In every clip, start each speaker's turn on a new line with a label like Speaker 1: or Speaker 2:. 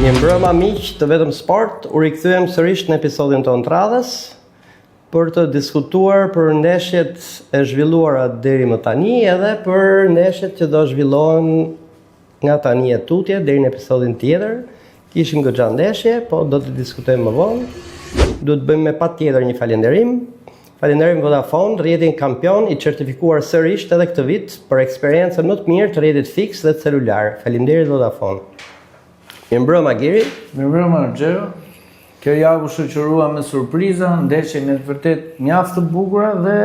Speaker 1: Një mbrëma miq të Vetëm Sport, u rikthyem sërish në episodin tonë të radhës për të diskutuar për ndeshjet e zhvilluara deri më tani edhe për ndeshjet që do zhvillohen nga tani e tutje deri në episodin tjetër. Kishim goxha ndeshje, po do të diskutojmë më vonë. Duhet bëjmë me patjetër një falënderim. Falenderim Vodafone, rrjetin kampion i certifikuar sërish edhe këtë vit për eksperiencën më të mirë të rrjetit fiks dhe celular. Faleminderit Vodafone. Mirëmbrëma Giri.
Speaker 2: Mirëmbrëma Xhero. Kjo javë u shoqërua me surpriza, ndeshje me të vërtet mjaft të bukura dhe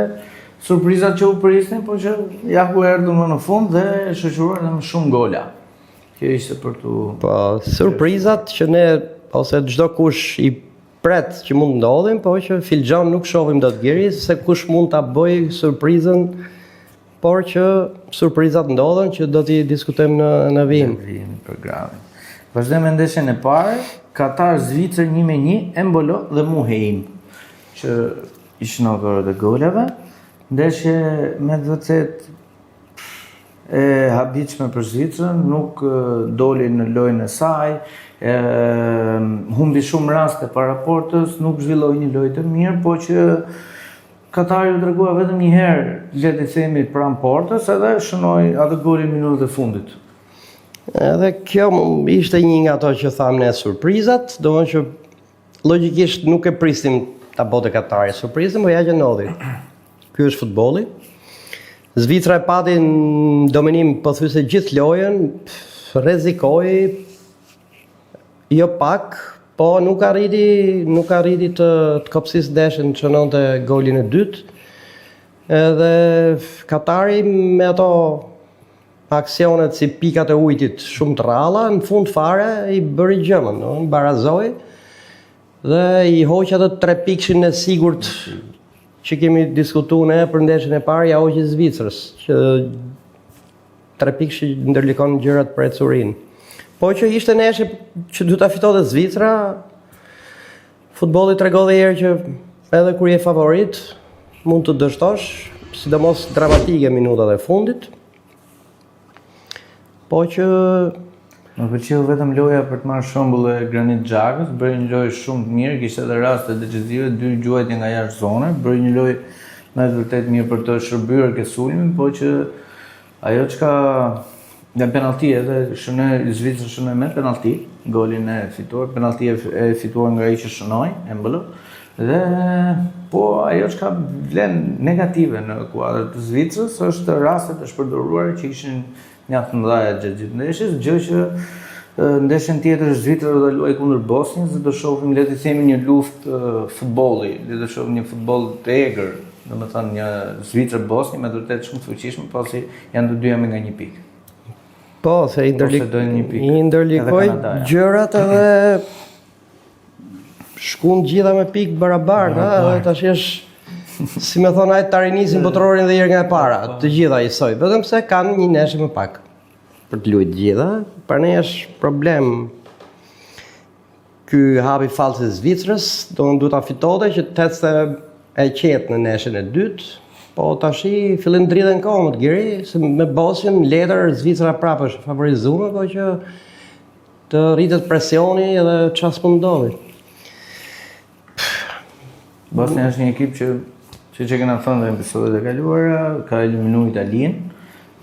Speaker 2: surprizat që u prisnin, por që ja ku erdhën më në fund dhe shoqëruar me shumë gola. Kjo ishte për tu.
Speaker 1: Po, surprizat që ne ose çdo kush i pret që mund ndodhin, po që filxhan nuk shohim dot Giri, se kush mund ta bëj surprizën, por që surprizat ndodhen që do t'i diskutojmë në vijim.
Speaker 2: Në programin. Vazhdojmë me ndeshjen e parë, Katar-Zvicër 1-1, Embolo dhe Muheim, që ishin autorët e golave. Ndeshje me të vërtet e habitshme për Zvicrën, nuk doli në lojën e saj, humbi shumë raste para portës, nuk zhvilloi një lojë të mirë, po që Katari u tregua vetëm një herë, le të themi, pranë portës, edhe shënoi atë golin minutën e fundit.
Speaker 1: Edhe kjo ishte një nga ato që thamë ne surprizat, do që logjikisht nuk e prisnim ta bote Katari surprizën, po ja që ndodhi. Ky është futbolli. Zvicra e pati në dominim pothuajse gjithë lojën, rrezikoi jo pak, po nuk arriti të kopësisë ndeshjen, çononte golin e dytë. Edhe Katari me ato aksionet si pikat e ujtit shumë të rralla, në fund fare i bëri gjëmën, barazoi dhe i hoq atë 3 pikshin e sigurt që kemi diskutuar ne për ndeshjen e parë, ja hoqi Zvicrës, që 3 pikshi ndërlikon gjërat për ecurin. Po që ishte ndeshje që duhet ta fitonte Zvicra, futbolli tregon edhe herë që edhe kur je favorit mund të dështosh, sidomos dramatike minutat e fundit. Po që
Speaker 2: më pëlqeu vetëm loja për të marrë shembull e Granit Xhakës, bëri një lojë shumë të mirë, kishte edhe raste decisive, 2 gjuajtje nga jashtë zone, bëri një lojë me të vërtet mirë për të shërbyer ke sulmin, po që ajo çka nga penalti edhe shënoi Zvicra shënoi me penalti, golin e fituar, penalti e fituar nga ai që shënoi, Embolo. Dhe po ajo çka vlen negative në kuadrën e Zvicrës është rastet e shpërdoruara që ishin mjaft mëdha gjatë ndeshjes, gjë që ndeshjen tjetër Zvicra do ta luajë kundër Bosnjës dhe do shohim le të themi një luftë futbolli, le të shohim një futboll të egër, domethënë një Zvicër-Bosnjë me vërtet shumë të fuqishme, pasi janë të dyja me nga 1 pikë.
Speaker 1: Po, se i ndërlikoi gjërat edhe shkuan gjitha me pikë barabartë, edhe tash është si me thonë ajtë tarinisin botrorin dhe herë nga e para, të gjitha njësoj, vetëm se kanë një ndeshje më pak për të luajtur gjitha, për ne është problem ky hapi fallës e Zvicrës, duhet ta fitonte që të ecte e qetë në ndeshjen e dytë, po tashi fillin dridhen kohët Giri, se me Bosnjën letër Zvicra prapë është favorizuar, po që të rritet presioni edhe çfarë s'po ndodhi.
Speaker 2: Bosnja është një ekip që kena thënë në episodet e kaluara, ka eliminuar Italinë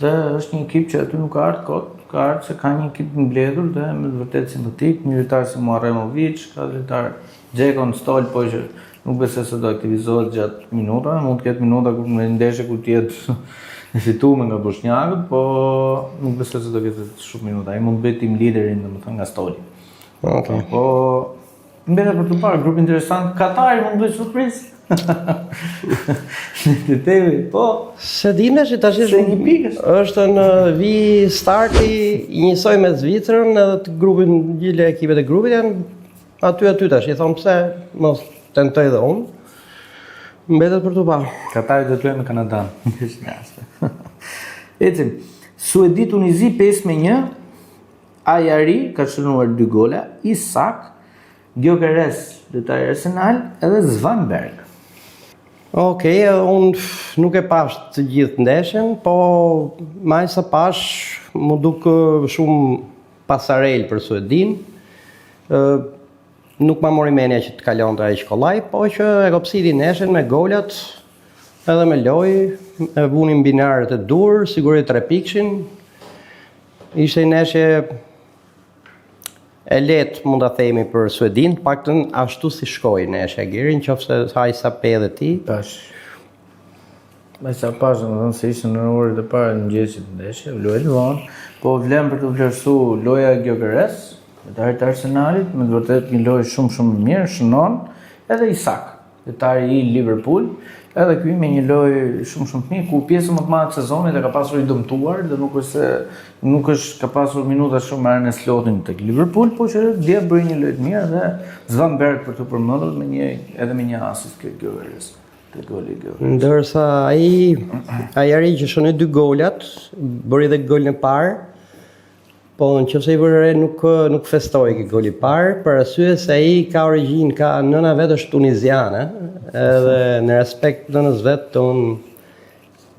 Speaker 2: dhe është një ekip që aty nuk ka ardhur kot, ka ardhur se ka një ekip të mbledhur dhe me të vërtetë simpatik, një lojtar si Muharremovic, ka lojtar Xhekon Stol, po që nuk besoj se do aktivizohet gjatë minutave, mund të ketë minuta kur në ndeshje ku të jetë e fituar nga bosnjakët, po nuk besoj se do ketë shumë minuta. Ai mund të bëjë tim liderin, domethënë nga Stoli.
Speaker 1: Okej.
Speaker 2: Po mbetet për të parë grup interesant, Katari mund të bëjë surprizë. Të temi, po.
Speaker 1: Se dime që tash është në vi starti i njësoj me Zvicrën edhe të grupin, gjithë ekipet e grupit janë aty tash, i thonë pse mos tentoj dhe unë. Mbetet për të parë.
Speaker 2: Katari do të luajë me Kanadan. Ecim. Suedi Tunizi 5-1. Ajari ka shënuar 2 gola, Isak, Gyökeres, lojtari Arsenal, edhe Svanberg.
Speaker 1: Okej, unë nuk e pash të gjithë ndeshjen, po maj sa pash më duk shumë pasarel për Suedin. Nuk ma mori menja që të kalon të ai shkollaj, po që e kopsiti neshen me golat, edhe me loj, e vunin binarët e dur, sigurit 3 pikshin. Ishte i neshje e letë, mund të themi, për Suedin, paktën ashtu si shkoj neshje Giri, nëse haj sa pe dhe ti.
Speaker 2: Tash. Me sa pas, më thënë se ishte në orët e parë në mëngjesit ndeshje, lojë vonë, po vlen për të vlerësu loja Gjokeres, lojtari të Arsenalit, me të vërtet një lojë shumë mirë, shënon, edhe Isak, lojtari i Liverpool, edhe ky me një lojë shumë të mirë, ku pjesën më të madhe të sezonit e ka pasur i dëmtuar dhe nuk është ka pasur minuta shumë me Arne Slotin tek Liverpool, po që dje bëri një lojë të mirë dhe Svan Berg për të përmendur edhe me një asist ke Gjokeres.
Speaker 1: Ndërsa ai ari që shoni 2 golat, bëri edhe golin e parë, po nëse i vëre nuk festoi ke goli i parë, për arsye se ai ka origjinë, ka nëna vetë është tuniziane, edhe në respekt nënës vet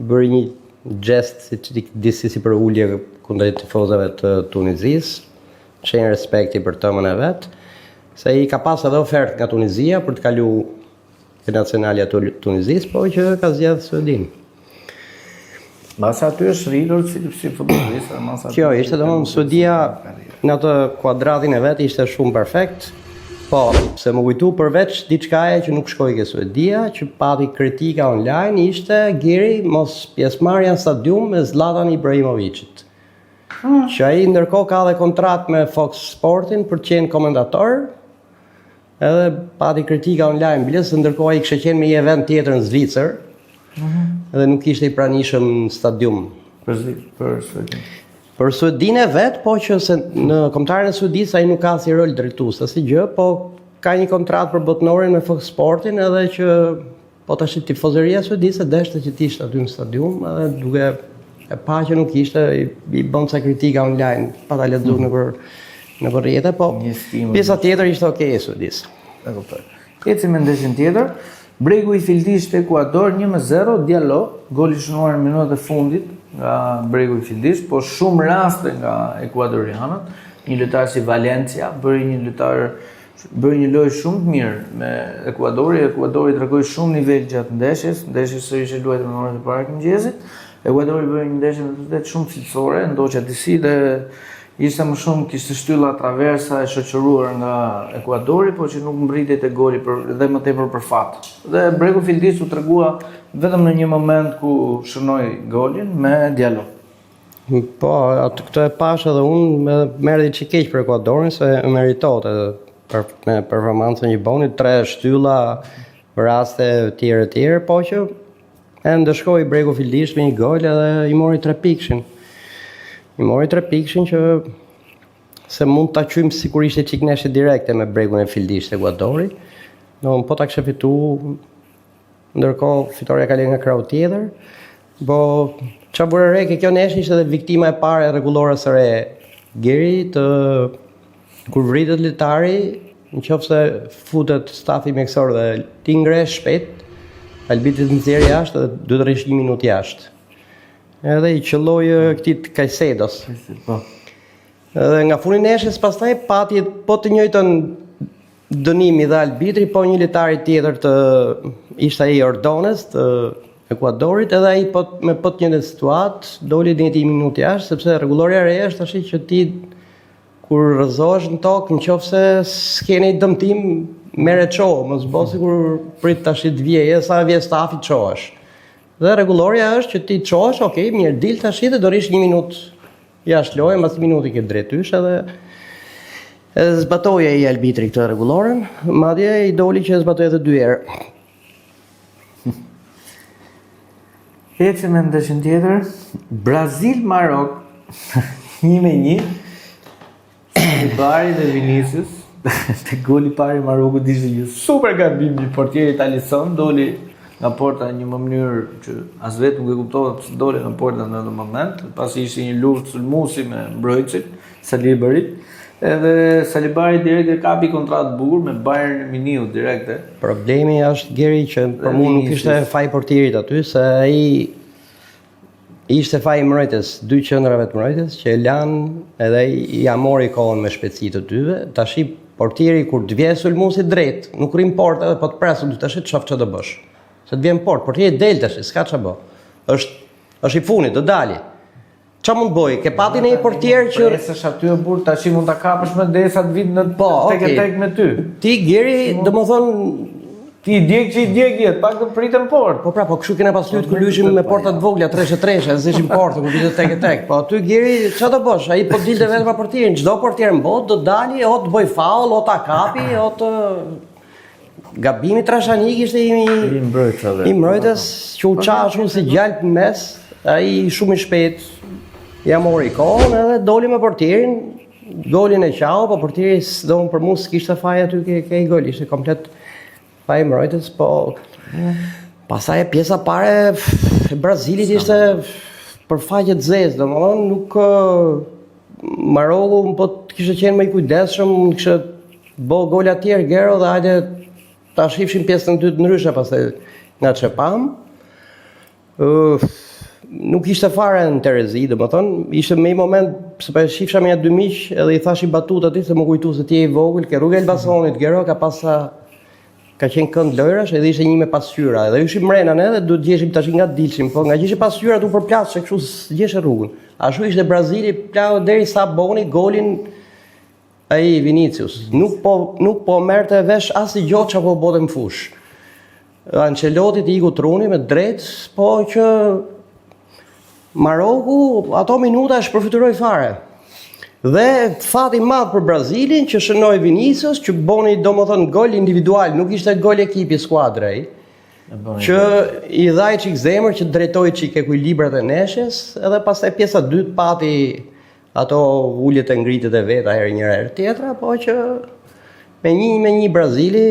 Speaker 1: bëri një gest si për ulje kundër tifozëve të Tunizisë, shenjë respekti për tëmën e vet, se ai ka pas edhe ofertë nga Tunizia për të kalu ke nacionalja të Tunizisë, po që ka zgjedhur Suedin.
Speaker 2: Masa aty është rritur si futbollist,
Speaker 1: Kjo ishte domosdoshmë Suedia në atë kuadratin e vet ishte shumë perfekt. Po, se më kujtu përveç diçkaje që nuk shkoi ke Suedia, që pati kritika online ishte Giri mos pjesëmarrja në stadium me Zlatan Ibrahimovicit. Që ai ndërkohë ka dhe kontratë me Fox Sportin për të qenë komentator. Edhe pati kritika online, biles ndërkohë ai kishte qenë me një event tjetër në Zvicër. Edhe nuk ishte i pranishëm në stadium.
Speaker 2: Për Suedin.
Speaker 1: Për Suedin e vet, po që se në kombëtarën e Suedisë ai nuk ka si rol drejtues, asnjë gjë, po ka një kontratë për botënorin me Fox Sportin, edhe që po tash tifozëria suedise deshte që të ishte aty në stadium, edhe duke e pa që nuk ishte, i bën ca kritika online, pa ta lexuar në rrjete, po pjesa tjetër ishte okay e Suedisë.
Speaker 2: E kuptoj. Ecim me ndeshjen tjetër. Bregu i Fildisht Ekuador 1-0, Diallo, goli shënuar në minutat e fundit nga Bregu i Fildisht, po shumë raste nga ekuadorianët. Një lojtar si Valencia bëri një lojë shumë të mirë me Ekuadori. Ekuadori tregoi shumë nivel gjatë ndeshjes sërish e luajtur në orët e para të mëngjesit. Ekuadori bëri një ndeshje me vërtet shumë cilësore, ndoqja disi dhe ishte më shumë kishte shtylla traversa e shoqëruar nga Ekuadori, por që nuk mbritej te goli dhe më tepër për fat. Dhe Bregu Fildis u tregua vetëm në një moment ku shënoi golin me Diallo.
Speaker 1: Po, atë këtë e pash edhe unë merrti që keq për Ekuadorin se meritote me performancën që boni, 3 shtylla, raste tjera, po që e ndëshkoi Bregu Fildis me një gol edhe i mori 3 pikshin. I mori 3 pikshin që se mund ta qyjmë sigurisht çik neshje direkte me Bregun e Fildisht Ekuadori. Po ta kishte fitu, ndërkohë fitoria ka lënë nga krau tjetër. Po çfarë bëre re kjo neshje ishte edhe viktima e parë e rregullore së re Giri të kur vritet lojtari, nëse futet stafi mjekësor dhe ti ngresh shpejt, arbitri të nxjerrë jashtë dhe duhet të rrish 1 minutë jashtë. Edhe i qëlloj këtit Caicedos. Edhe nga funi neshjes pastaj pati po të njëjtën dënimi dhe arbitri, po një lojtar tjetër ishte ai Ordonez të Ekuadorit, edhe ai me po të njëjtën situatë doli në 1 minutë jashtë, sepse rregulloria e re është tash që ti kur rrëzohesh në tokë, nëse s'keni dëmtim, merre ço, mos bëj sikur prit tash të vjeje, sa vjen stafi çohesh. Dhe rregulloria është që ti çohesh, okay, mirë, dil tash dhe do rish 1 minutë jashtë loje, mbas 1 minuti ke drejt ysh edhe zbatoi ai arbitri këtë rregulloren, madje i doli që zbatoi edhe 2 herë.
Speaker 2: Ecim me ndeshjen tjetër, Brazil-Marok 1-1. Salibari dhe Vinicius, te goli i parë i Marokut ishte një super gabim i portierit Alisson, doli nga porta në një mënyrë që as vetë nuk e kuptova pse doli nga porta në atë moment, pasi ishte një luftë sulmuesi me mbrojtësin Salibarit. Edhe Salibari direkt e kapi kontratë bukur me Bayern Muniu direkte.
Speaker 1: Problemi është Geri që për mua nuk ishte faj portierit aty, se ai ishte faj mbrojtës, 2 qendrave të mbrojtës që e lanë edhe ia mori kohën me shpejtësi të dyve. Tashi Portieri kur të vjen sulmuesi drejt, nuk rrin port edhe po të presu tash të shoh ç'do bësh. Se të vjen port, portieri del tash, s'ka ç'a bë. Është i funit, do dali. Qa mund bëj? Ke pati në një portier që...
Speaker 2: Presësh aty e burr, tash mund ta kapësh me derisa të vit në tek me ty.
Speaker 1: Ti Geri, domethën
Speaker 2: ti i djeg që i djeg jetë, pak të pritën port.
Speaker 1: Po pra, po kështu kena pas lut ku lyshim me porta të vogla, 3-3, zishim portën, ku vitet tek. Po aty Geri, ç'a do bësh? Ai po dilte vetëm pa portierin, çdo portier në botë do dali, o të bëj faul, o ta kapi, o të gabimi trashanik ishte i mbrojtës që u qashu si gjallë në mes, ai shumë i shpejt ja mori kohën edhe doli me portierin, golin e qau, po portieri do për mu s'kishte faj aty ke i gol, ishte komplet faj mbrojtës, po pasaj pjesa pare e Brazilit ishte për faqe të zezë, domethënë nuk Maroku po të kishte qenë më i kujdesshëm, kishte bë gola të tjerë Gero dhe hajde ta shifshim pjesën e dytë ndryshe pastaj nga çepam. Nuk ishte fare në Terezi, domethënë, ishte me një moment se po e shifsha me dy miq edhe i thash i batut atij se më kujtu se ti je i vogël, ke rrugë Elbasanit, Gero ka qenë kënd lojrash edhe ishte një me pasqyra, edhe ishim mrenan edhe duhet gjeshim tash nga dilshim, po nga që ishte pasqyra u përplas se kështu s'gjeshe rrugën. Ashtu ishte Brazili plau derisa boni golin ai Vinicius. Nuk po merrte vesh asnjë gjë çapo bote në fush. Ancelotti i iku truni me drejt, po që Maroku ato minuta e shpërfytyroi fare. Dhe fati madh për Brazilin që shënoi Vinicius, që boni domethënë gol individual, nuk ishte gol ekipi skuadrej, që i dhaj çik zemër, që drejtoi çik ekuilibrat e neshjes, edhe pastaj pjesa dytë pati ato uljet e ngritjet e veta herë njëra herë tjetra, po që me një Brazili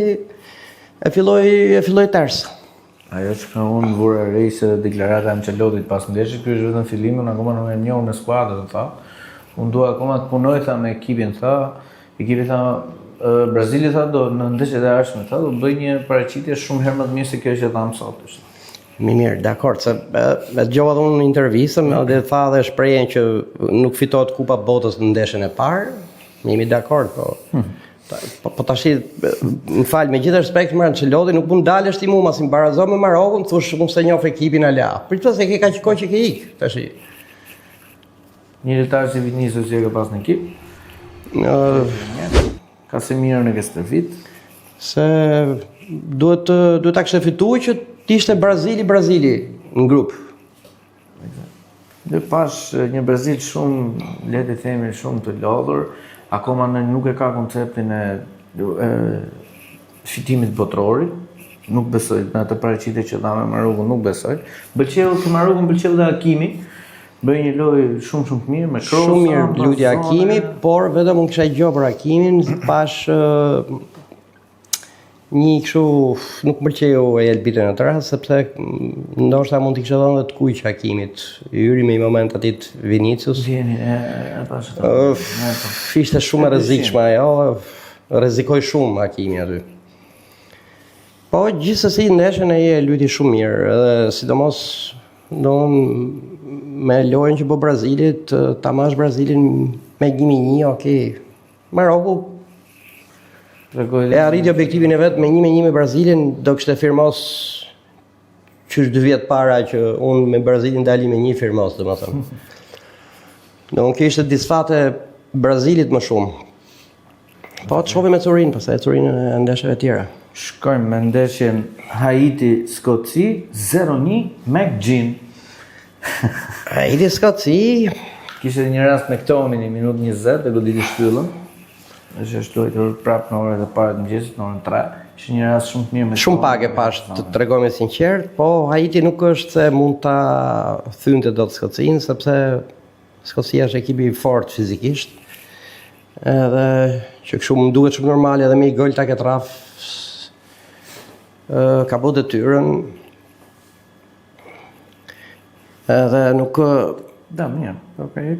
Speaker 1: e filloi ters.
Speaker 2: Ajo që unë vura re se deklarata e Ancelottit pas ndeshjes, ky është vetëm fillimi, unë akoma nuk e njoh në skuadrë, tha. Unë dua akoma të punoj tha me ekipin, tha. Ekipi tha Brazili tha do në ndeshjet e ardhshme tha do bëj një paraqitje shumë herë më të mirë se kjo që tham sot.
Speaker 1: Mirë, dakor, se me dëgjova unë në intervistën, dhe tha dhe shprehjen që nuk fitohet Kupa Botës në ndeshjen e parë. Jemi dakord, po tash më fal, me gjithë respekt për Ancelotti, nuk mund dalësh ti mua si mbarazo me Marokun, thosh unë se njoh ekipin ala. Për se ke kaq kohë që ke ik, tash.
Speaker 2: Një lojtar si Vinicius që ka pas në ekip. Casemiro në këtë vit.
Speaker 1: Se duhet ta kishte fituar që ishte Brazili në grup.
Speaker 2: Dhe pash një Brazil shumë, le të themi, shumë të lodhur, akoma nuk e ka konceptin e fitimit botrori, nuk besoj në atë paraqitje që dha me Marokun, nuk besoj. Pëlqeu ke Marokun, pëlqeu dhe Hakimi. Bëj një lojë shumë të mirë me Kroos.
Speaker 1: Shumë mirë lutja Hakimi, por vetëm unë kisha gjë për Hakimin, pash një kështu nuk më pëlqeu e Elbitën atë rast, sepse ndoshta mund t'i kisha dhënë dhe të kuq Hakimit. Hyri me një moment atit Vinicius.
Speaker 2: Vjeni,
Speaker 1: ishte shumë e rrezikshme ajo, rrezikoi shumë Hakimi aty. Po gjithsesi ndeshjen e luti shumë mirë, edhe sidomos me lojën që bo Brazilit, ta mash Brazilin me 1-1, okej. Maroku e arriti objektivin e vetë me 1-1 me Brazilin, do kishte firmos qysh 2 vjet para që unë me Brazilin dali me 1 firmos, domethënë. Do unë kishte disfate Brazilit më shumë. Po të shohim me Curin, pastaj Curin e ndeshjeve tjera.
Speaker 2: Shkojmë me ndeshjen Haiti-Skoci, 0-1 McGinn.
Speaker 1: Haiti-Skoci
Speaker 2: kishte një rast me Ktomin në minutë 20 dhe goditi shtyllën. Është shtuar prapë në orët e para të mëngjesit, në orën 3. Ishte një rast shumë të mirë me
Speaker 1: shumë pak e pash, të tregoj me sinqert, po Haiti nuk është se mund ta thynte dot Skocinë, sepse Skocia është ekipi i fortë fizikisht. Edhe që kështu më duket shumë normale edhe me i gol ta ketë raf ka bërë detyrën. Edhe nuk
Speaker 2: da mirë,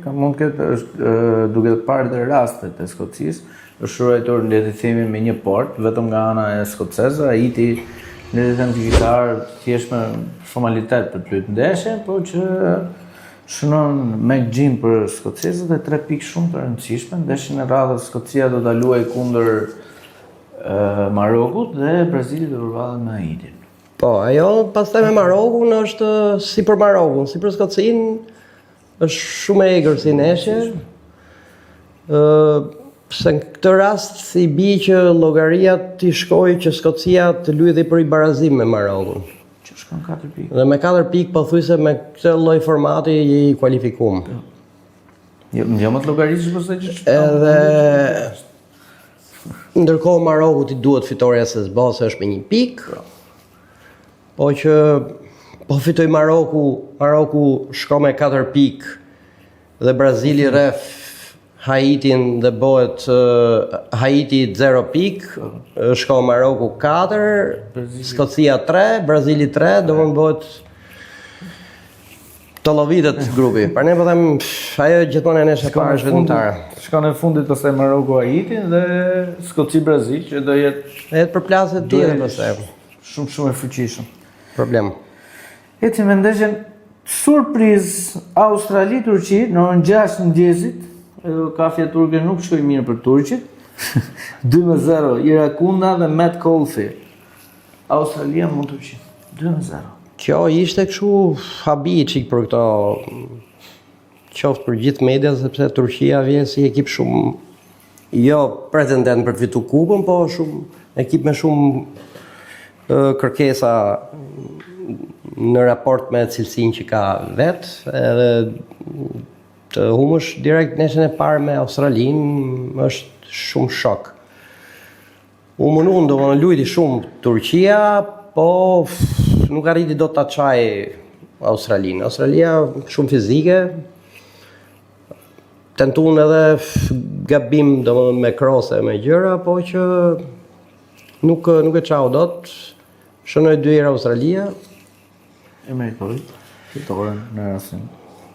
Speaker 2: ka mund këtë është duke të parë dhe rastet e Skocisë, është ruajtur le të themi me një port, vetëm nga ana e skoceze, Haiti le të themi që thjesht me formalitet për të luajtur ndeshjen, po që Shënon me gjim për skocezët dhe 3 pikë shumë të rëndësishme. Ndeshjen e radhës Skocia do ta luajë kundër Marokut dhe Brazili do përballet me Haitin.
Speaker 1: Po, ajo pastaj me Marokun është si për Marokun, si për Skocinë është shumë e egër si ndeshje. Se në këtë rast i bi që llogaria t'i shkojë që Skocia të luajë dhe për i barazim me Marokun.
Speaker 2: Që shkon 4 pikë.
Speaker 1: Dhe me 4 pikë pothuajse me këtë lloj formati i kualifikuar.
Speaker 2: Jo më të llogarisësh pastaj që
Speaker 1: Edhe ndërkohë Marokut i duhet fitoria se zbose është me 1 pikë. Po që po fitoj Maroku shko me 4 pikë dhe Brazili rref Haitin dhe bëhet Haiti 0 pikë, shko Maroku 4, Skocia 3, Brazili 3, do më bëhet të lovitet grupi. Për ne po them, ajo gjithmonë e nesh e parë është vetëmtare.
Speaker 2: Shkon e fundit pastaj Maroku Haitin dhe Skoci Brazil që do jetë
Speaker 1: përplasje të tjera pastaj.
Speaker 2: Shumë e fuqishëm.
Speaker 1: Problem.
Speaker 2: Ecim me ndeshjen surprizë Australi-Turqi në orën 6 në mëngjesit. Kafja turke nuk shkoi mirë për turqit. 2-0 Irakunda dhe Matt Colfi. Australia mund të Turqi. 2-0.
Speaker 1: Kjo ishte kështu habi çik për këto qoftë për gjithë media sepse Turqia vjen si ekip shumë jo pretendent për të fituar kupën, po shumë ekip me shumë kërkesa në raport me cilësinë që ka vet, edhe të humësh direkt neshën e parë me Australinë është shumë shok. U mundu do më lujti shumë Turqia, po nuk arriti do ta çaj Australinë. Australia shumë fizike, tentuan edhe gabim domethënë me krose me gjëra, po që nuk e çau dot. Shënoi 2 herë Australia.
Speaker 2: E meritoi fitoren në rastin.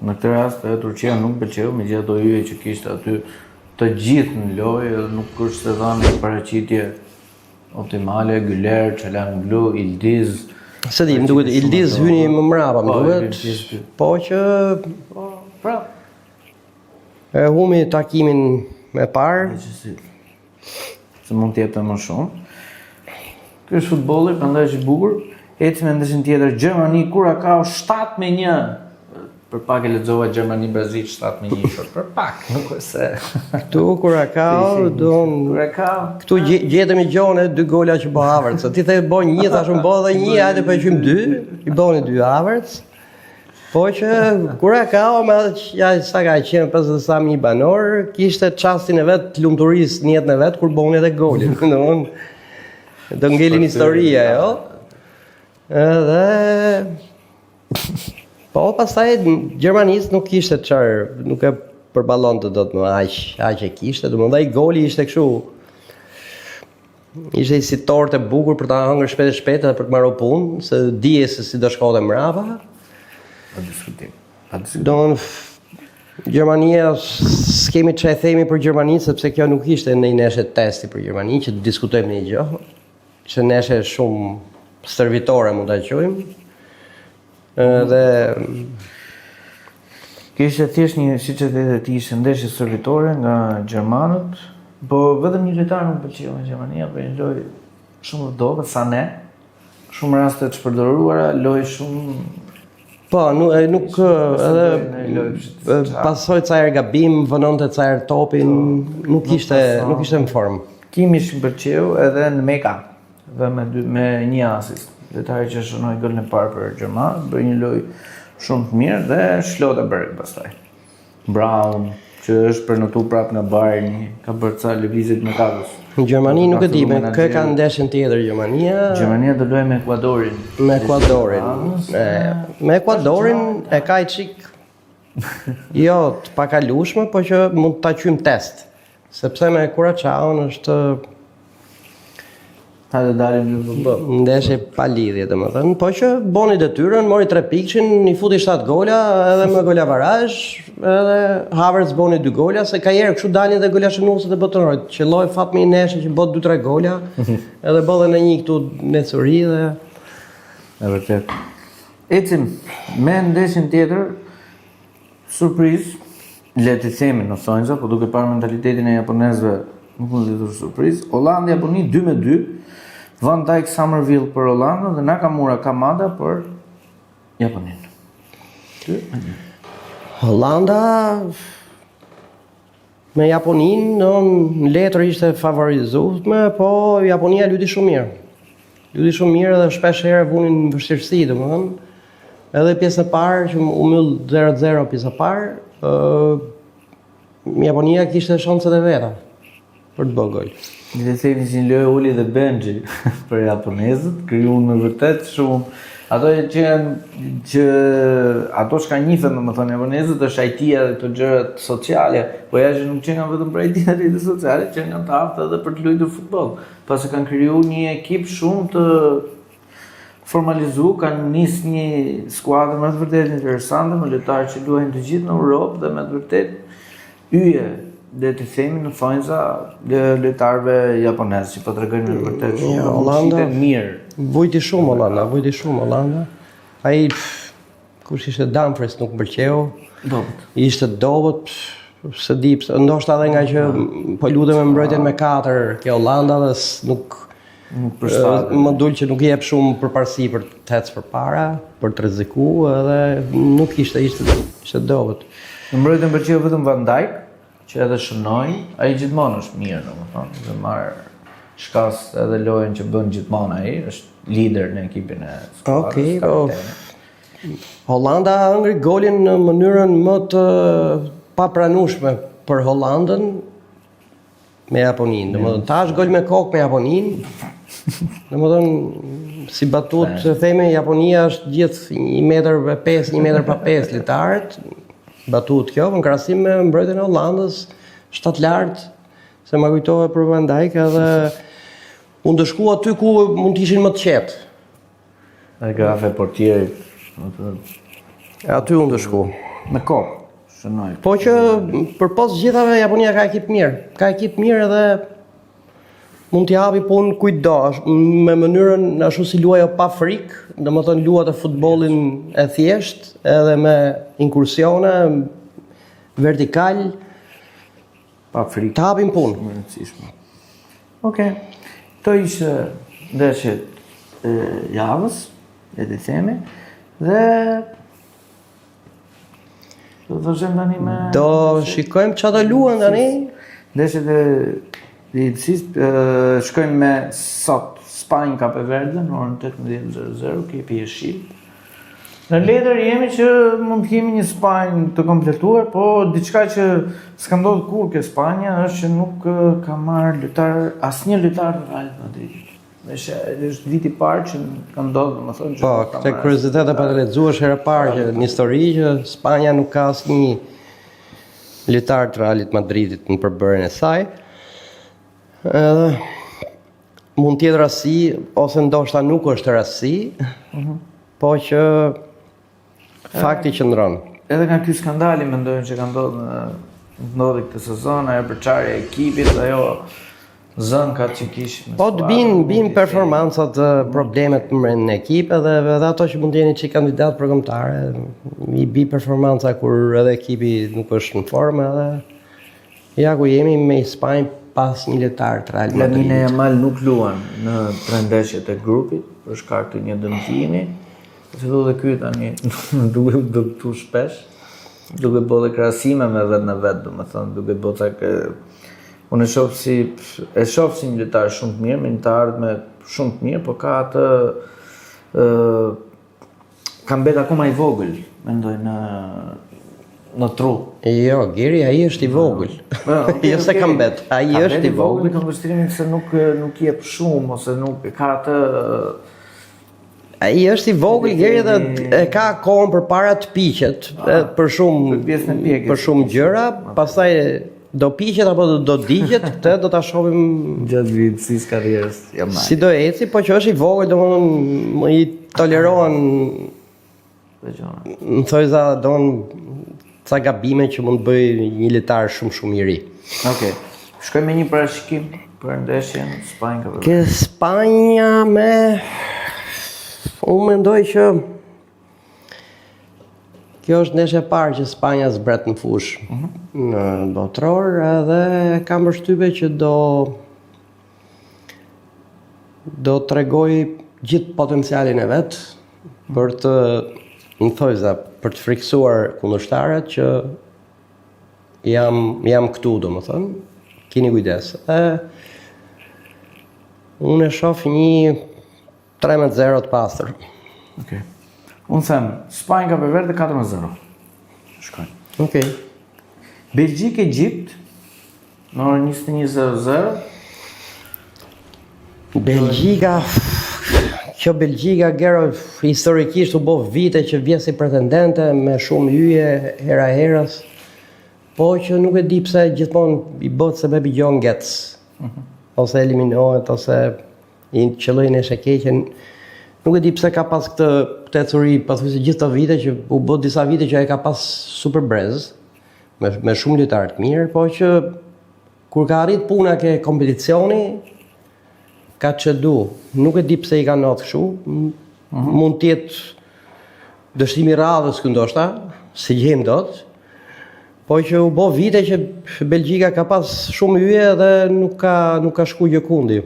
Speaker 2: Në këtë rast Turqia nuk pëlqeu, megjithatë do hyje që kishte aty të gjithë në lojë, edhe nuk është se dhanë një paraqitje optimale, Güler, Çalhanoğlu, Ildiz.
Speaker 1: Se di, më duket Ildiz hyni më mbrapa, më duket. Po që e humi takimin me parë.
Speaker 2: Se mund të jetë më shumë. Ky është futbolli, prandaj është i bukur. Ecim me ndeshjen tjetër, Gjermani Curacao 7-1. Për pak e lexova Gjermani-Brazil 7-1, për pak, nuk është se.
Speaker 1: Këtu Curacao, këtu gjetemi gjone 2 gola që bë Havertz. Ti the bën 1, tash më bë edhe 1, hajde po e qym 2, i bëni 2 Havertz. Po që Curacao me atë sa ka qenë 50.000 banor, kishte çastin e vet të lumturisë në jetën e vet kur bëni edhe golin. Domthonë do ngelin historia, jo? Edhe po pastaj Gjermanisë nuk kishte çfarë, nuk e përballonte dot më aq e kishte, domethënë ai goli ishte kështu. Ishte si tortë e bukur për ta hëngër shpejt edhe për të marrë punë, se dije se si do shkonte mbrapa.
Speaker 2: Pa diskutim.
Speaker 1: Gjermania s'kemi çfarë themi për Gjermaninë sepse kjo nuk ishte në një neshë testi për Gjermaninë që të diskutojmë një gjë, që neshë shumë servitore mund ta quajmë. Dhe
Speaker 2: kishte thjesht një, siç e thënë ti, ishte ndeshje servitore nga gjermanët, po vetëm një lojtar nuk pëlqeu nga Gjermania, për një lojë shumë vdovë, Sané, shumë raste të shpërdoruara, lojë shumë.
Speaker 1: Po, nuk edhe pasoi ca herë gabim, vënonte ca herë topin, nuk ishte në formë.
Speaker 2: Kimmich më pëlqeu edhe në Meka, dhe me 1 asist. Lojtari që shënoi golin e parë për Gjermanë, bëri një lojë shumë të mirë dhe Schlotterberg pastaj. Brown, që është përnotuar prapë nga Bayern, ka bërë ca lëvizje me kakus.
Speaker 1: Gjermani nuk e di, me kë ka ndeshjen tjetër
Speaker 2: Gjermania do luajë me Ekuadorin.
Speaker 1: Me Ekuadorin e ka i çik jo të pakalueshme, po që mund ta quajmë test, sepse me Curacao është
Speaker 2: hajde dalim
Speaker 1: ndeshje pa lidhje domethënë, po që boni detyrën, mori 3 pikëshin, i futi 7 gola, edhe me gola varazh, edhe Havertz boni 2 gola, se ka herë kështu dalin edhe gola shënuesët e botonërit, që lloj fat me një neshë që bot 2-3 gola, edhe bolle në një këtu në Curi dhe
Speaker 2: e vërtet. Ecim me ndeshjen tjetër, surprizë, le të themi në thonjza, po duke parë mentalitetin e japonezëve, nuk mund të thua surprizë. Holandi Japoni 2-2. Van Dijk Somerville për Holandën dhe Nakamura Kamada për Japoninë. 2-2.
Speaker 1: Holanda me Japoninë në letër ishte favorizuar, po Japonia luti shumë mirë. Luti shumë mirë dhe shpesh herë vunin vështirësi, domethënë. Edhe pjesën e parë që u mbyll 0-0 pjesa e parë, Japonia kishte shanset e veta për të bërë gol.
Speaker 2: Dhe themi që një lojë uli dhe Benji për japonezët, krijuan me vërtet shumë. Ato ato që kanë njihen domethënë japonezët është IT-ja dhe këto gjërat sociale, po ja që nuk kanë vetëm për IT-ja dhe sociale, që kanë të aftë edhe për të luajtur futboll. Pasi kanë krijuar një ekip shumë të formalizuar, kanë nis një skuadër me të vërtetë interesante, me lojtarë që luajnë të gjithë në Europë dhe me të vërtetë yje dhe të themi në thonjza lojtarëve japonezë që po tregojnë me vërtet shumë
Speaker 1: Holanda
Speaker 2: mirë.
Speaker 1: Vujti shumë Holanda. Ai kush ishte Dumfries nuk pëlqeu.
Speaker 2: Dobët.
Speaker 1: Ishte dobët, se di pse, ndoshta edhe nga që po lutem me mbrojtjen me 4 ke Holanda dhe nuk
Speaker 2: përshtatet.
Speaker 1: Më dul që nuk i jep shumë përparësi për të ecë përpara, për të rrezikuar edhe nuk ishte dobët.
Speaker 2: Në mbrojtjen pëlqeu vetëm Van Dijk, që edhe shënoi, ai gjithmonë është mirë, domethënë, dhe marr shkas edhe lojën që bën gjithmonë ai, është lider në ekipin e skuadrës.
Speaker 1: Okej, Holanda ngri golin në mënyrën më të papranueshme për Hollandën me Japoninë. Domethënë tash gol me kokë me Japoninë. Domethënë si batutë themi Japonia është gjithë 1,5 m, 1,5 m lojtarët. Batut kjo, në krahasim me mbrojtjen e Hollandës, shtat lart, se më kujtove për Van Dijk edhe unë të shku aty ku mund të ishin më të qetë.
Speaker 3: E grafe portieri.
Speaker 1: Aty unë të shku.
Speaker 2: Me kokë, shënoj.
Speaker 1: Po që përpos gjithave Japonia ka ekip mirë. Ka ekip mirë edhe mund t'i hapi punë kujt do, me mënyrën ashtu si luajo pa frikë, domethënë luat e futbollin e thjesht, edhe me inkursione vertikal,
Speaker 2: Pa frikë.
Speaker 1: të hapin punë.
Speaker 2: Më rëndësishme. Okej. Këto ishte ndeshjet e javës, le të themi, dhe do të vazhdojmë tani me
Speaker 1: Do shikojmë çfarë do luan tani.
Speaker 2: ndeshjet e Lidhësisë. Shkojmë me sot Spanjë Kape Verde në orën 18:00, kepi jeshil. Në letër jemi që mund të kemi një Spanjë të kompletuar, po diçka që s'ka ndodhur kur ke Spanja është që nuk ka marrë asnjë lojtar të Real Madridit. Është viti i parë që ka ndodhur, domethënë që
Speaker 1: Po, këtë kuriozitet e pa të lexuar herë e parë që në histori që Spanja nuk ka asnjë lojtar të Realit Madridit në përbërjen e saj. Edhe mund të jetë rasti ose ndoshta nuk është rasti, po që fakti qëndron.
Speaker 2: edhe nga ky skandali mendojnë që ka ndodhi këtë sezon, ajo përçarja e ekipit, ajo zënkat që kishte.
Speaker 1: Po të bin performancat, problemet në ekip edhe ato që mund të jeni që kandidat për kombëtare, i bi performanca kur edhe ekipi nuk është në formë edhe ja ku jemi me Spanjë pas një lojtar të Real Madridit.
Speaker 2: Lamine Yamal nuk luan në 3 ndeshjet e grupit për shkak të një dëmtimi. Fillu dhe ky tani duke dëmtuar shpesh, duke bërë dhe krahasime me vetë në vetë, domethënë duke bërë unë e shoh si një lojtar shumë të mirë, me një të ardhme shumë të mirë, por ka atë ka mbet akoma i vogël, mendoj në tru.
Speaker 1: Jo, Geri, ai është i vogël. Jo se ka mbet, ai është i vogël.
Speaker 2: Ka vështrimin se nuk jep shumë ose nuk ka atë.
Speaker 1: Ai është i vogël Geri dhe e ka kohën përpara të piqet për shumë gjëra, pastaj do piqet apo do digjet, këtë do ta shohim
Speaker 2: gjatë vitësisë karrierës Yamal.
Speaker 1: si do eci, po që është i vogël, domethënë i tolerohen në thojza ca gabime që mund të bëj një lojtar shumë i ri.
Speaker 2: Okej. Shkojmë me një parashikim për ndeshjen Spanjë.
Speaker 1: Ke Spanja unë mendoj që Kjo është ndeshja e parë që Spanja zbret në fush në botror, edhe kam përshtypje që do tregoj gjithë potencialin e vet për të për të friksuar kundërshtarët që jam këtu, domethënë, keni kujdes. Unë e shoh një 3-0 të pastër.
Speaker 2: Okej. Unë them, Spanja ka Verde 4-0. Shkojnë.
Speaker 1: Okej.
Speaker 2: Belgjikë Egjipt në orën 21:00.
Speaker 1: Kjo Belgjika, Gero, historikisht u bë vite që vjen si pretendente me shumë hyje hera herës, po që nuk e di pse gjithmonë i bëhet se bebi John Getz, ose eliminohet, ose i qëllojnë e shekeqen. Nuk e di pse ka pas këtë ecuri, pathyesisht gjithë këto vite që u bë disa vite që ai ka pas super brez, me shumë lojtarë të mirë, po që kur ka arrit puna ke kompeticioni, ka çedu. Nuk e di pse i ka ndodhur kështu. Mund të jetë dështimi i radhës këtu ndoshta, si gjem dot. Po që u bë vite që Belgjika ka pas shumë hyje dhe nuk ka shku gjë kundi.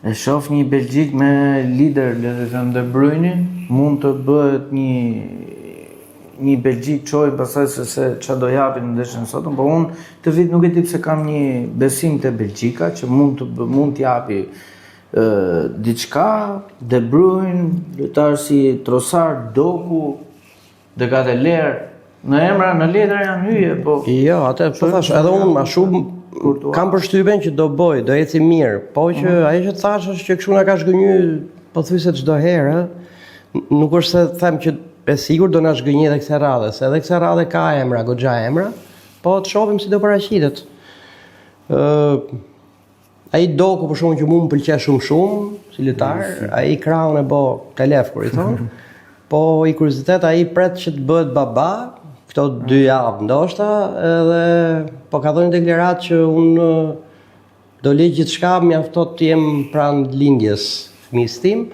Speaker 2: E shoh një Belgjik me lider, le të them De Bruyne, mund të bëhet një Belgjik çoj pastaj se ç'a do japin në ndeshjen e sotëm, po unë të vit nuk e di pse kam një besim te Belgjika që mund të japi diçka. De Bruyne, lojtar si Trossard, Doku, Degadeleer, në letër janë hyje, po
Speaker 1: Jo, atë po thash, edhe unë më shumë kam përshtypjen që do eci mirë, po që ajo që thash është që kështu na ka zgënjy pothuajse çdo herë, nuk është se them që e sigurt do na zgënjë edhe kësaj radhe, se edhe kësaj radhe ka emra, goxha emra, po të shohim si do paraqitet. Ai Doku për shkakun që mua më pëlqen shumë si lojtar, ai krahun e bë telef kur i thon. Po i kuriozitet ai pret që të bëhet baba këto 2 javë ndoshta, edhe po ka dhënë deklaratë që unë do lej gjithçka, mjaftot të jem pranë lindjes fëmijës tim,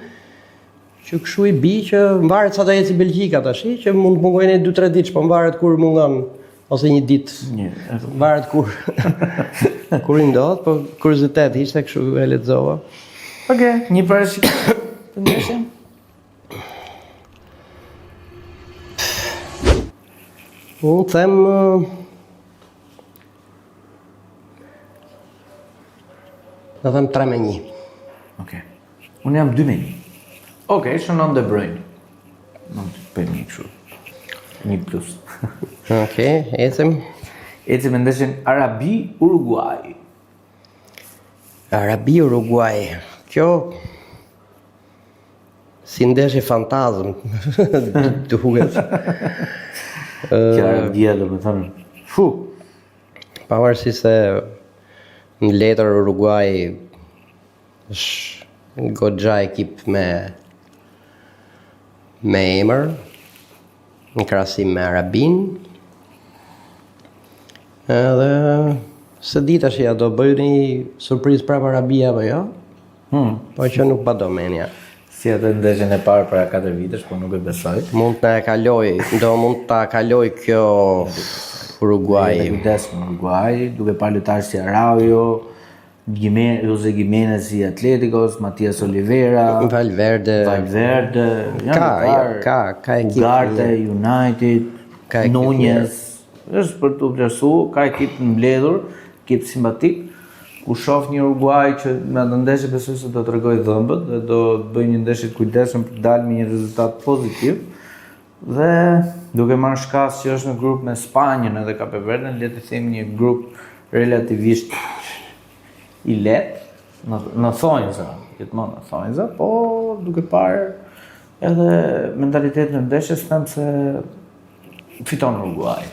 Speaker 1: që kështu i bi që mvaret sa do eci Belgjika tash, që mund të mungojnë 2-3 ditë, po mvaret kur mungon ose një ditë. Mvaret kur kur i ndodh, po kuriozitet ishte kështu e lexova.
Speaker 2: Okej, një parashikim të ndeshjen.
Speaker 1: Unë them do them 3-1.
Speaker 2: Okej. Unë jam 2-1. Okej, shënon De Bruyne. Nuk të bëjmë një kështu. 1+.
Speaker 1: Okej, ecim.
Speaker 2: Ecim me ndeshjen Arabi-Uruguay.
Speaker 1: Arabi-Uruguay. Kjo si ndeshje fantazm të huget.
Speaker 2: Kjo Arabia do të thonë.
Speaker 1: Pavarësisht se në letër Uruguay është goxha ekip me emër, në krahasim me Arabin. Edhe se di tash ja do bëj një surprizë prapë Arabia apo jo? Po që nuk pa domenia.
Speaker 2: Si atë ndeshjen e parë para 4 vitesh, po nuk e besoj.
Speaker 1: Mund ta kaloj kjo Uruguay.
Speaker 2: Kujdes me Uruguay, duke parë lojtarë si Araujo, Jose Gimenez i Atleticos, Matias Oliveira,
Speaker 1: Valverde, ka ekip.
Speaker 2: Ugarte, United, Nunez. Është për të vlerësu, ka ekip në mbledhur, ekip simpatik. Ku shoh një Uruguay që me atë ndeshje besoj se do të tregoj dhëmbët dhe do të bëjë një ndeshje të kujdesshëm për të dalë me një rezultat pozitiv. Dhe duke marrë shkas që është në grup me Spanjën edhe Kape Verden, le të themi një grup relativisht i lehtë, në thonjza, gjithmonë në thonjza, po duke parë edhe mentalitetin e ndeshjes, them se fiton Uruguay.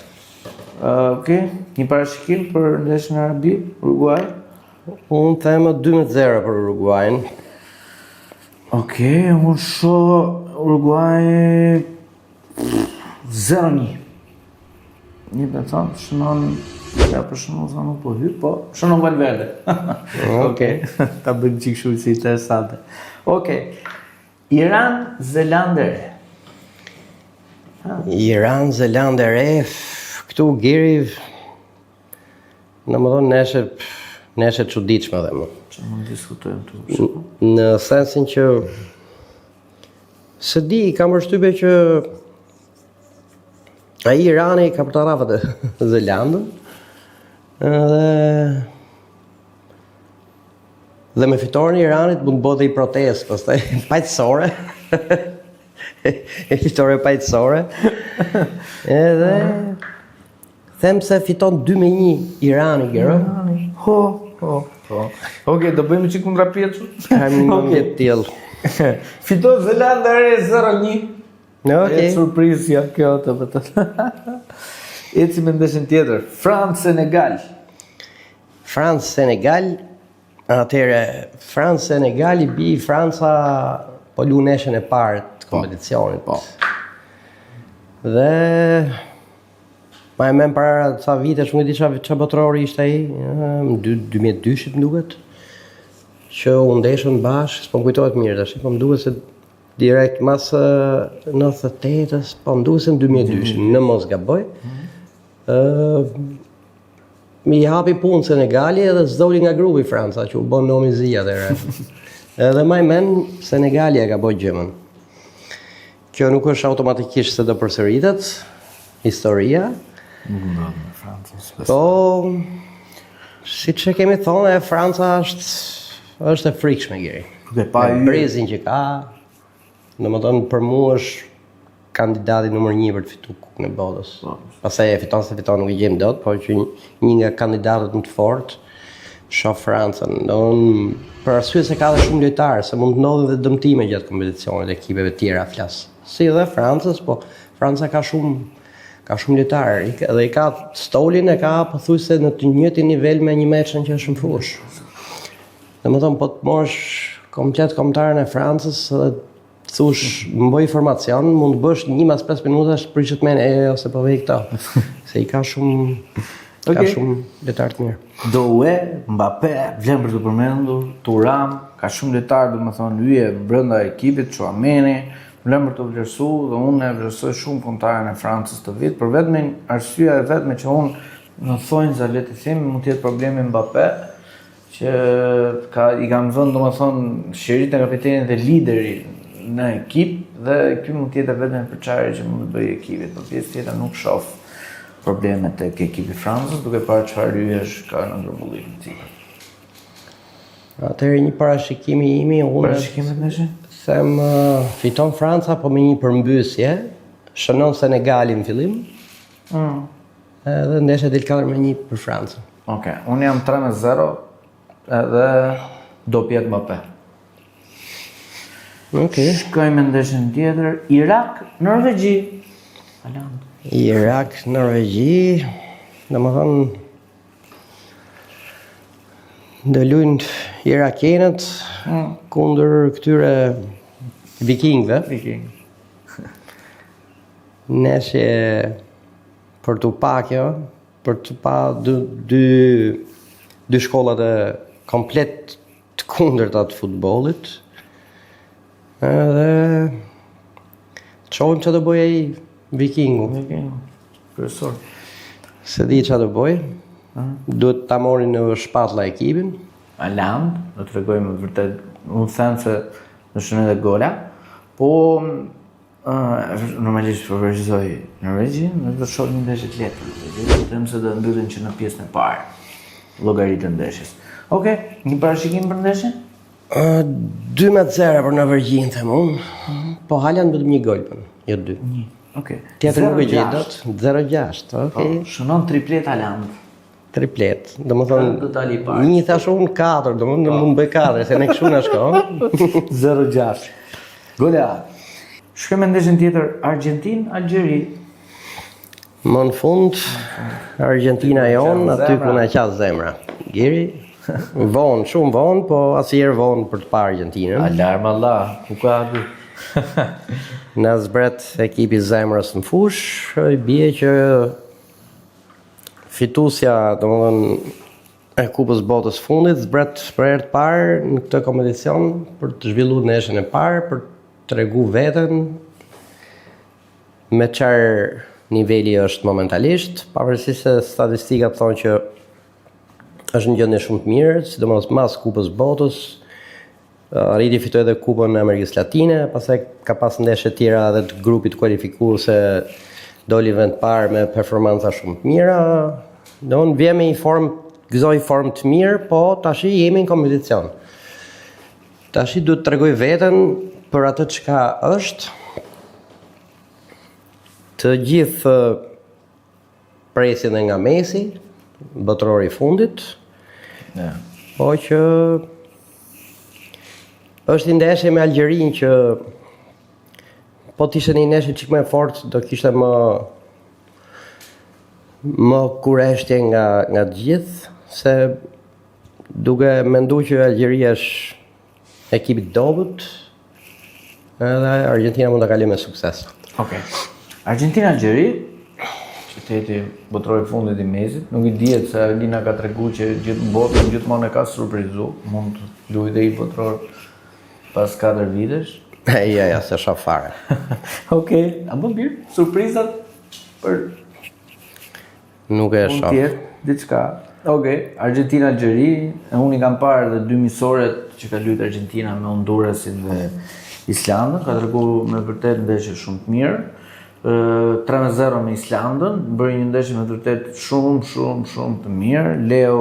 Speaker 2: Okej, një parashikim për ndeshjen e Arabi, Uruguay.
Speaker 1: Unë them 2-0 për Uruguayn.
Speaker 2: Okej, unë shoh Uruguay 0-1. Një të thonë, shënon, ja për shënon sa nuk po hyp, po shënon Valverde. Okej, ta bëjmë qikë shumë si interesante. Okej, Iran, Zelandë.
Speaker 1: Iran, Zelandë e Re, këtu Giri, në më thonë neshe çuditshme dhe më.
Speaker 2: Që mund të diskutojmë tu.
Speaker 1: Në sensin që se di, kam përshtypje që ai Irani ka për të rafët e Zelandën dhe me fitoren e Iranit mund të bëhet i protestë, pastaj paqësore. Fitore paqësore. Edhe them se fiton 2-1 Irani, Gero.
Speaker 2: Ho. Okej, do bëjmë çik kundra pjeçu.
Speaker 1: Kam një moment tillë.
Speaker 2: Fiton Zelanda e Re 0-1.
Speaker 1: Okej.
Speaker 2: E surprizja kjo të vërtet. Eci me ndeshjen tjetër, Francë-Senegal.
Speaker 1: Francë-Senegal. Atëre Francë-Senegal i bi Franca po lu neshën e parë të kompeticionit.
Speaker 2: Po.
Speaker 1: Dhe ma e men para ca vite, shumë di qa botrori ishte ai, 2002 më duket, që u ndeshën bashkë, s'po më kujtohet mirë tash, po më duket se direkt mas 98-s, po më duket se në 2002, në mos gaboj. Mi hapi punë Senegali edhe s'doli nga grupi Franca, që u bon nomi Zia dhe re. Edhe ma e men Senegali e ka boj gjëmën. Kjo nuk është automatikisht se do përsëritet, historia.
Speaker 2: Nuk ndodh me Francën.
Speaker 1: Po, si që kemi thonë, Franca është e frikshme, Geri.
Speaker 2: Dhe pa
Speaker 1: Me
Speaker 2: hyrje.
Speaker 1: brezin që ka, domethënë për mua është kandidati numër 1 për të fituar Kukën e Botës. Pastaj e fiton se fiton nuk i gjem dot, por që një nga kandidatët më të fortë shoh Francën. Për arsye se ka dhe shumë lojtarë, se mund të ndodhin dhe dëmtime gjatë kompeticionit ekipeve tjera flas. Si dhe Francës, po Franca ka shumë lojtarë, dhe i ka stolin e ka pothuajse në të njëjtin nivel me një meçën që është në fushë. Domethënë po të morësh komplet kombëtarën e Francës dhe thush mboj informacion, mund të bësh 1 mas 5 minutash prishet me ose po vej këta. Se i ka shumë ka shumë lojtarë të mirë.
Speaker 2: Doué, Mbappé, vlen për të përmendur, Thuram, ka shumë lojtarë, domethënë hyje brenda ekipit, Chouameni, vlen për të vlerësuar dhe unë e vlerësoj shumë kombëtarën e Francës të vit, për vetëm arsyeja e vetme që unë në thonjza le të them mund të jetë problemi Mbappé, që i kanë vënë domethënë shirit e kapitenit dhe lideri në ekip dhe ky mund të jetë vetëm përçarje që mund të bëjë ekipit, por pjesë tjetër nuk shoh probleme tek ekipi i Francës, duke parë çfarë hyesh ka në grumbullim të tij.
Speaker 1: Atëherë një parashikimi imi, unë
Speaker 2: Parashikimet ndeshje?
Speaker 1: them fiton Franca po me një përmbysje, shënon Senegalin në fillim. Edhe ndeshja del 4-1 për Francën.
Speaker 2: Okej, unë jam 3-0 edhe do pjet Mbappé.
Speaker 1: Okej.
Speaker 2: Shkojmë në ndeshjen tjetër, Irak, Norvegji. Alan.
Speaker 1: Irak, Norvegji, domethënë do luajnë irakenët kundër këtyre vikingëve.
Speaker 2: Viking.
Speaker 1: Neshje për të pa kjo, për të pa dy shkollat e komplet të kundërta të futbollit. Edhe çohim çfarë do bëj ai vikingu.
Speaker 2: Viking. Kryesor.
Speaker 1: Se di çfarë do bëj. Duhet ta morin në shpatlla ekipin.
Speaker 2: Alan, do të tregojmë vërtet, unë them se në shënë edhe gola, po normalisht favorizoj Norvegjin, nuk do shoh një ndeshje të lehtë. Do të them se do mbyllen që në pjesën e parë llogaritë e ndeshjes. Okej, një parashikim për ndeshjen?
Speaker 1: 2-0 për Norvegjin, them unë. Po Haaland vetëm 1 gol bën, jo 2.
Speaker 2: Okej.
Speaker 1: Tjetër nuk e gjej dot. 0-6, okej.
Speaker 2: Shënon triplet Haaland.
Speaker 1: Triplet. Domethënë
Speaker 2: Do dali i parë.
Speaker 1: një thash unë 4, domethënë mund bëj 4, se ne kështu na shkon.
Speaker 2: 0-6. Gola. Shkojmë në ndeshjen tjetër, Argentinë-Algjeri.
Speaker 1: Më në fund Argentina jon, aty ku na qa zemra. Geri vonë, shumë vonë, po asnjëherë vonë për të parë Argentinën.
Speaker 2: Alarm Allah, ku ka aty?
Speaker 1: Në zbret ekipi zemrës në fush, i bie që fituesja, domethënë e Kupës Botës fundit, zbret për herë të parë në këtë kompeticion për të zhvilluar ndeshjen e parë, për të tregu veten me çfarë niveli është momentalisht, pavarësisht se statistikat thonë që është në gjendje shumë të mirë, sidomos mas Kupës Botës, arriti fitoi edhe Kupën e Amerikës Latine, pastaj ka pas ndeshje tjera edhe të grupit kualifikuar se doli vend parë me performanca shumë të mira. Don vjen me gëzoj formë të mirë, po tash jemi në kompeticion. Tash duhet të tregoj veten për atë çka është. Të gjithë presin nga Messi, botërori i fundit. Po që është një ndeshje me Algjerin që po t'ishte një ndeshje çik më fort, do kishte më kureshtje nga të gjithë, se duke menduar që Algjeria është ekip i dobët, edhe Argentina mund ta kalojë me sukses.
Speaker 2: Okej. Argentina-Algjeri, qyteti botëror i fundit i Messit, nuk i dihet se Alina ka treguar që gjithë botën gjithmonë e ka surprizu, mund të luajë dhe i botëror pas 4 vitesh.
Speaker 1: Ja, se shoh fare.
Speaker 2: Okej, a bën mirë? Surprizat për
Speaker 1: Nuk e
Speaker 2: mund
Speaker 1: shoh.
Speaker 2: tjetë diçka. Okej, Argentina-Algjeri, unë i kam parë dhe 2 misoret që ka luajtur Argentina me Hondurasin dhe Islandën, ka treguar me vërtet ndeshje shumë të mirë. 3-0 me Islandën, bëri një ndeshje me vërtet shumë të mirë. Leo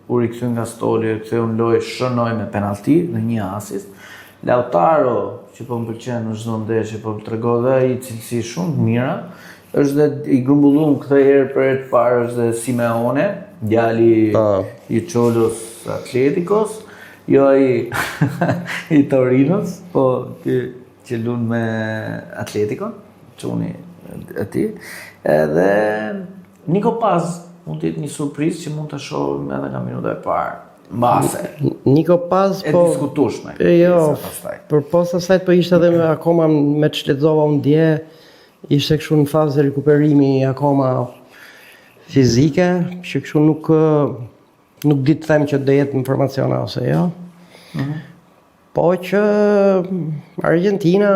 Speaker 2: u rikthy nga stoli, ktheu në lojë, shënoi me penalti në një asist. Lautaro, që po më pëlqen në çdo ndeshje, po tregon dhe ai cilësi shumë të mira. Është dhe i grumbulluar këtë herë për herë të parë është dhe Simeone, djali i Çolos Atletikos, jo i Torinos, po ky që lun me Atletikon, çuni aty. Edhe Nico Paz mund të jetë një surprizë që mund ta shohim edhe nga minuta e parë. Mbase.
Speaker 1: Nico Paz
Speaker 2: E
Speaker 1: po
Speaker 2: diskutueshme.
Speaker 1: jo, përposa asaj po ishte edhe akoma me të shletzova unë dje, ishte kështu në fazë rikuperimi akoma fizike, që kështu nuk di të them që do jetë informacione ose jo. Po që Argentina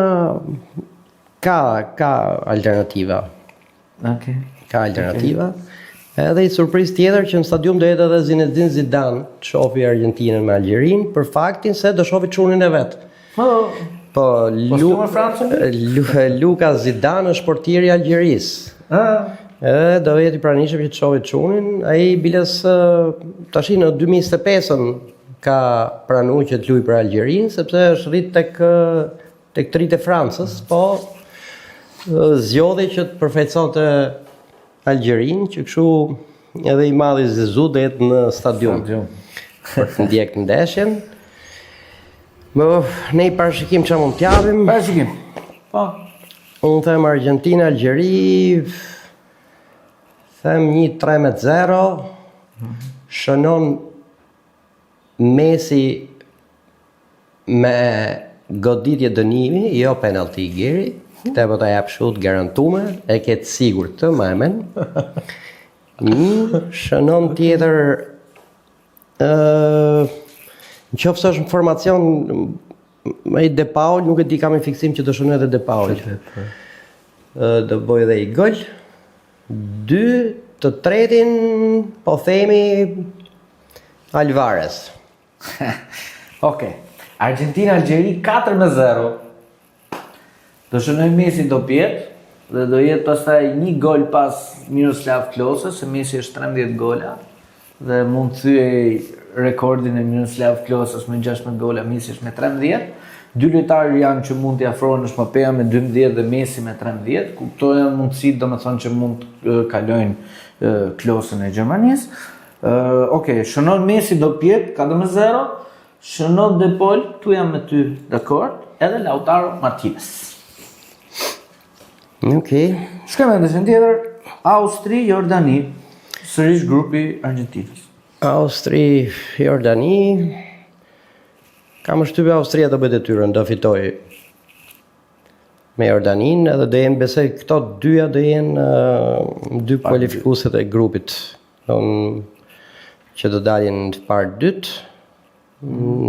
Speaker 1: ka alternativa.
Speaker 2: Okej.
Speaker 1: Ka alternativa. Edhe i surprizë tjetër që në stadium do jetë edhe Zinedine Zidane, të shofi Argentinën me Algjerin, për faktin se do shofi çunin e vet. Po Luka Zidane është portieri i Algjerisë. Edhe do jetë i pranishëm që të shofi çunin. Ai biles tash në 2025-ën ka pranuar që të luajë për Algjerinë, sepse është rrit tek trit e Francës, po zgjodhi që të përfaqësonte Algjerin, që kështu edhe i madhi Zezou do jetë në stadium për të ndjekë ndeshjen. Ne i parashikim çfarë mund t'japim.
Speaker 2: Parashikim. Po.
Speaker 1: Unë them Argentina, Algjeri, them 1-3-0, shënon Messi me goditje dënimi, jo penalti i Geri. Këte po ta jap shut garantume, e ketë sigur të mamen. Një shënon tjetër, në qoftë se është informacion, me i De Paul, nuk e di kam i fiksim që të shënon edhe De Paul. Do bëj edhe i gol. 2, të tretin, po themi Alvarez.
Speaker 2: Okej. Argentina-Algjeri 4-0. Do shënoj Messi do pjetë dhe do jetë pastaj një gol pas Miroslav Klosës, se Messi është 13 gola dhe mund të thyej rekordin e Miroslav Klosës me 16 gola, Messi është me 13. Dy lojtarë janë që mund t'i afrohen në Mbappé me 12 dhe Messi me 13. Këto janë mundësitë, domethënë që mund të kalojnë Klosën e Gjermanisë. Okej, shënon Messi do pjetë 4-0. Shënon De Paul, tu jam me ty dakord, edhe Lautaro Martinez.
Speaker 1: Okej.
Speaker 2: Shkojmë në ndeshjen tjetër, Austri, Jordani, sërish grupi Argentinës.
Speaker 1: Austri, Jordani, kam shtypje Austria do bëjë detyrën, do fitoj me Jordanin, edhe do jenë, besoj, këto dyja do jenë dy kualifikuesit e grupit, që do dalin në parë dytë,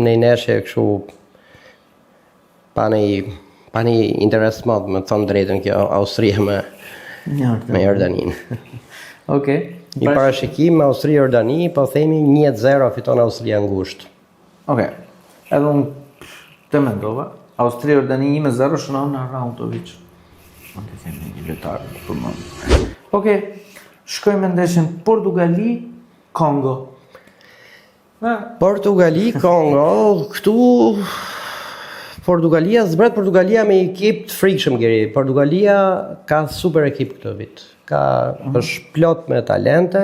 Speaker 1: në ndeshje kështu pa Pani interes mod, me thonë drejtën kjo Austria me Jordaninë.
Speaker 2: Okej.
Speaker 1: Një parashikim Austria-Jordani, po themi 1-0 fiton Austria ngushtë.
Speaker 2: Okej. Edhe unë të mendova, Austria-Jordani 1-0 shënon në Arnautovic. Mund të themi një lojtar për më. Okej. Shkojmë në ndeshjen Portugali-Kongo.
Speaker 1: Portugali-Kongo, këtu Portugalia me ekip të frikshëm Geri. Portugalia ka super ekip këtë vit. Është plot me talente.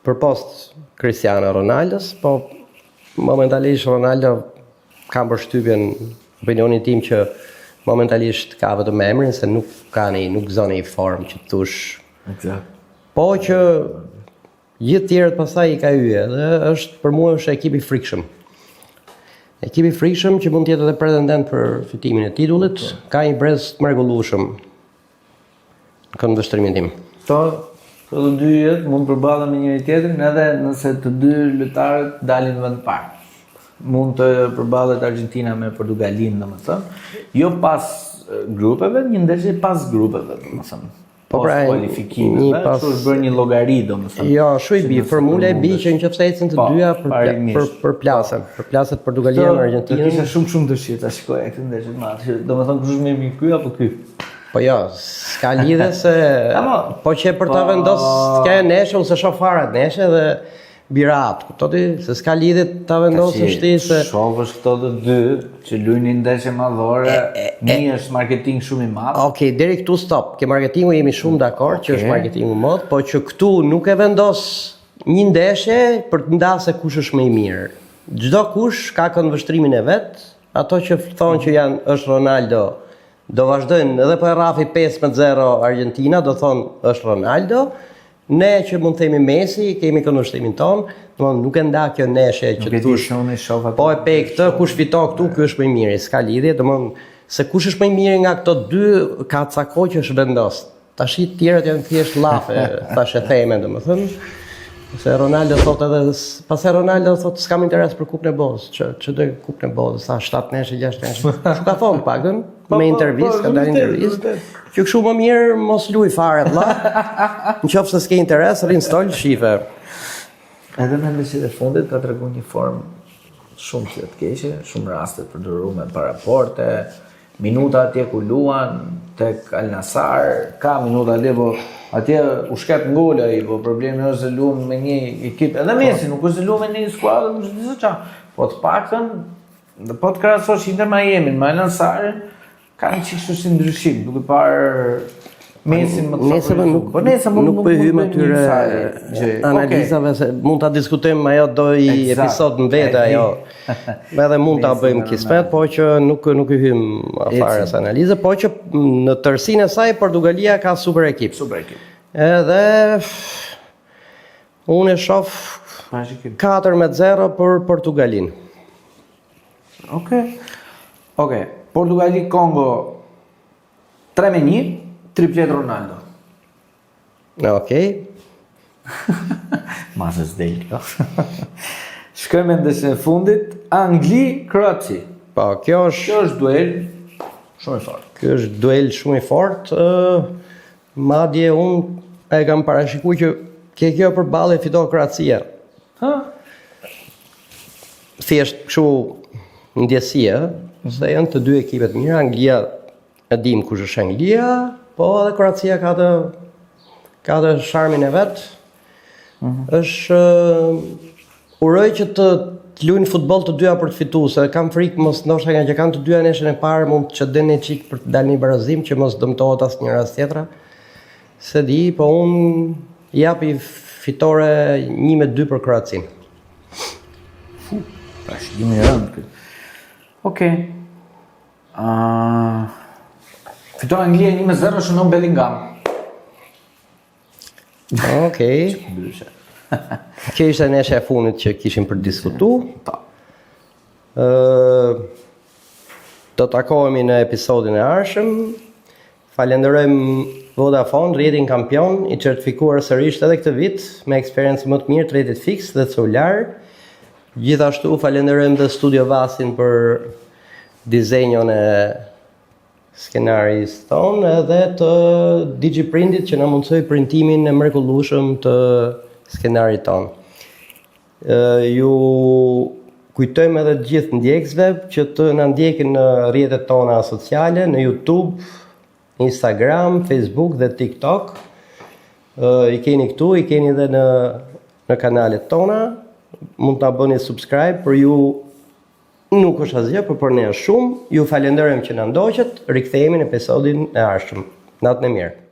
Speaker 1: Përpost Cristiano Ronaldos, po momentalisht Ronaldo kam përshtypjen opinionin tim që momentalisht ka vetëm emrin se nuk gëzon i formë që thush.
Speaker 2: Eksakt.
Speaker 1: Po që gjithë tjerët pastaj i ka hyrë dhe është për mua është ekipi frikshëm. Ekipi frikshëm që mund të jetë edhe pretendent për fitimin e titullit, ka një brez të mrekullueshëm në këndvështrimin tim.
Speaker 2: Këto dy jetë mund përballen me njëri tjetrin edhe nëse të dy lojtarët dalin në vend parë. Mund të përballet Argentina me Portugalinë, domethënë, jo pas grupeve, një ndeshje pas grupeve, domethënë.
Speaker 1: Po pra,
Speaker 2: kualifikimeve, kështu është bërë një llogari domethënë.
Speaker 1: Jo, i bi, formula e bi që nëse ecën të dyja për plasën, për plasët Portugalia me Argentinën.
Speaker 2: Kisha shumë dëshirë ta shikoja këtë ndeshje të madh. Domethënë kush më mirë ky apo ky?
Speaker 1: Po jo, s'ka lidhje se po që për ta vendos s'ka neshë ose shoh fare neshë dhe birat, kuptoti se s'ka lidhje ta vendosësh ti se
Speaker 2: shohësh këto të dy që luajnë ndeshje madhore, një është marketing shumë i madh.
Speaker 1: Okej, deri këtu stop. Ke marketingu jemi shumë dakord që është marketingu mod, po që këtu nuk e vendos një ndeshje për të ndasë kush është më i mirë. Çdo kush ka këndvështrimin e vet, ato që thonë që është Ronaldo do vazhdojnë edhe po e rrafi 5-0 Argentina, do thonë është Ronaldo. Ne që mund themi Messi, kemi këndvështrimin ton, domthonë nuk e nda kjo ndeshje që thosh. Po e pe këtë kush fiton këtu, ky është më i miri, s'ka lidhje, domthonë se kush është më i miri nga këto dy ka ca kohë që është vendos. Tash të tjerët janë thjesht llafe, tash e theme domethënë. Se Ronaldo thotë edhe pas Ronaldo thotë s'kam interes për Kupën e Botës, që do Kupën e Botës, sa 7 neshë, 6 neshë. Çu ka thonë paktën me intervistë, ka dalë intervistë. Që kështu më mirë mos luaj fare vëlla. Nëse s'ke interes, rrin stol shife.
Speaker 2: Edhe në ndeshjet e fundit ka treguar një formë shumë të keqe, shumë raste të përdoruara me paraporte, minuta atje ku luan tek Al Nassr, ka minuta atje, po atje u shkep ngol ai, po problemi është se luan me një ekip, edhe Messi nuk është se luan me një skuadër, nuk di se çfarë. Po të paktën, po të krahasosh Inter Miami me Al Nassr, ka një çështë si ndryshim, duke parë Messi më të favorizuar.
Speaker 1: Nuk po hyjmë atyre analizave se mund ta diskutojmë ajo do i episod në vetë ajo. Edhe mund ta bëjmë kismet, po që nuk i hym afare as analize, po që në tërësinë e saj Portugalia ka super ekip. Edhe unë e shoh 4-0 për Portugalinë.
Speaker 2: Okej. Portugali-Kongo 3-1. Triplet Ronaldo.
Speaker 1: Okej.
Speaker 2: Masës del kjo. Shkojmë ndeshjen e fundit, Angli-Kroaci.
Speaker 1: Po, kjo është
Speaker 2: duel shumë i fortë.
Speaker 1: Ky është duel shumë i fortë. Madje unë e kam parashikuar që kjo përballje fiton Kroacia. Thjesht kështu ndjesie, se janë të dy ekipet mirë. Anglia e dim kush është Anglia, po edhe Kroacia ka të sharmin e vet. Është uroj që të luajnë futboll të dyja për të fituar, se kam frikë mos ndoshta nga që kanë të dyja neshën e parë mund të çdënë çik për të dalë në barazim që mos dëmtohet asnjëra as tjetra. Se di, po unë japi fitore 1-2 për Kroacinë.
Speaker 2: Tash gjimi i rëndë. Okej. Fiton Anglia 1-0 shënon Bellingham.
Speaker 1: Okej. Kjo ishte neshja e fundit që kishim për diskutuar. Do takohemi në episodin e ardhshëm. Falenderojmë Vodafone, rrjetin kampion, i certifikuar sërish edhe këtë vit me eksperiencë më të mirë të rrjetit fiks dhe celular. Gjithashtu falenderojmë dhe Studio Vasin për dizenjon e skenaristë tonë edhe të Digiprintit që na mundsoi printimin e mrekullueshëm të skenarit tonë. Ju kujtojmë edhe të gjithë ndjekësve që të na ndjekin në rrjetet tona sociale, në YouTube, Instagram, Facebook dhe TikTok. I keni këtu, i keni edhe në kanalet tona. Mund ta bëni subscribe, për ju nuk është asgjë, por për ne është shumë. Ju falenderojmë që na ndoqët. Rikthehemi në episodin e ardhshëm. Natën e mirë.